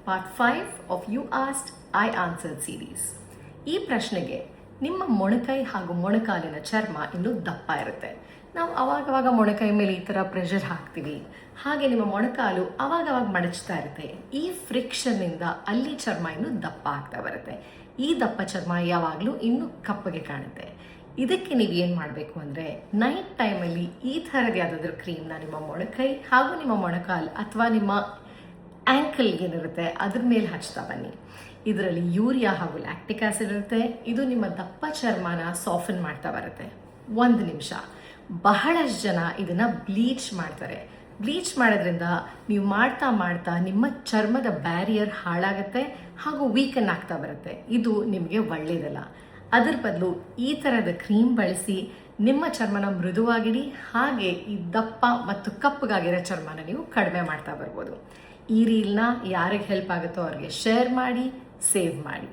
Part 5 of you asked I answered series. ಈ ಪ್ರಶ್ನೆಗೆ ನಿಮ್ಮ ಮೊಣಕೈ ಹಾಗೂ ಮೊಣಕಾಲಿನ ಚರ್ಮ ಇನ್ನೂ ದಪ್ಪ ಇರುತ್ತೆ. ನಾವು ಅವಾಗವಾಗ ಮೊಣಕೈ ಮೇಲೆ ಈ ಥರ ಪ್ರೆಷರ್ ಹಾಕ್ತೀವಿ, ಹಾಗೆ ನಿಮ್ಮ ಮೊಣಕಾಲು ಅವಾಗವಾಗ ಮಡಚ್ತಾ ಇರುತ್ತೆ. ಈ ಫ್ರಿಕ್ಷನ್ನಿಂದ ಅಲ್ಲಿ ಚರ್ಮ ಇನ್ನೂ ದಪ್ಪ ಆಗ್ತಾ ಬರುತ್ತೆ. ಈ ದಪ್ಪ ಚರ್ಮ ಯಾವಾಗಲೂ ಇನ್ನೂ ಕಪ್ಪಗೆ ಕಾಣುತ್ತೆ. ಇದಕ್ಕೆ ನೀವು ಏನು ಮಾಡಬೇಕು ಅಂದರೆ, ನೈಟ್ ಟೈಮಲ್ಲಿ ಈ ಥರದ ಯಾವುದಾದ್ರೂ ಕ್ರೀಮ್ನ ನಿಮ್ಮ ಮೊಣಕೈ ಹಾಗೂ ನಿಮ್ಮ ಮೊಣಕಾಲು ಅಥವಾ ನಿಮ್ಮ ಆ್ಯಂಕಲ್ಗೆ ಏನಿರುತ್ತೆ ಅದ್ರ ಮೇಲೆ ಹಚ್ತಾ ಬನ್ನಿ. ಇದರಲ್ಲಿ ಯೂರಿಯಾ ಹಾಗೂ ಲ್ಯಾಕ್ಟಿಕ್ ಆಸಿಡ್ ಇರುತ್ತೆ. ಇದು ನಿಮ್ಮ ದಪ್ಪ ಚರ್ಮನ ಸಾಫನ್ ಮಾಡ್ತಾ ಬರುತ್ತೆ. 1 ನಿಮಿಷ. ಬಹಳಷ್ಟು ಜನ ಇದನ್ನು ಬ್ಲೀಚ್ ಮಾಡ್ತಾರೆ. ಬ್ಲೀಚ್ ಮಾಡೋದ್ರಿಂದ ನೀವು ಮಾಡ್ತಾ ಮಾಡ್ತಾ ನಿಮ್ಮ ಚರ್ಮದ ಬ್ಯಾರಿಯರ್ ಹಾಳಾಗುತ್ತೆ ಹಾಗೂ ವೀಕನ್ ಆಗ್ತಾ ಬರುತ್ತೆ. ಇದು ನಿಮಗೆ ಒಳ್ಳೆಯದಲ್ಲ. ಅದರ ಬದಲು ಈ ಥರದ ಕ್ರೀಮ್ ಬಳಸಿ ನಿಮ್ಮ ಚರ್ಮನ ಮೃದುವಾಗಿಡಿ, ಹಾಗೆ ಈ ದಪ್ಪ ಮತ್ತು ಕಪ್ಪಗಾಗಿರೋ ಚರ್ಮನ ನೀವು ಕಡಿಮೆ ಮಾಡ್ತಾ ಬರ್ಬೋದು. ಈ ರೀಲ್ನ ಯಾರಿಗೆ ಹೆಲ್ಪ್ ಆಗುತ್ತೋ ಅವ್ರಿಗೆ ಶೇರ್ ಮಾಡಿ, ಸೇವ್ ಮಾಡಿ.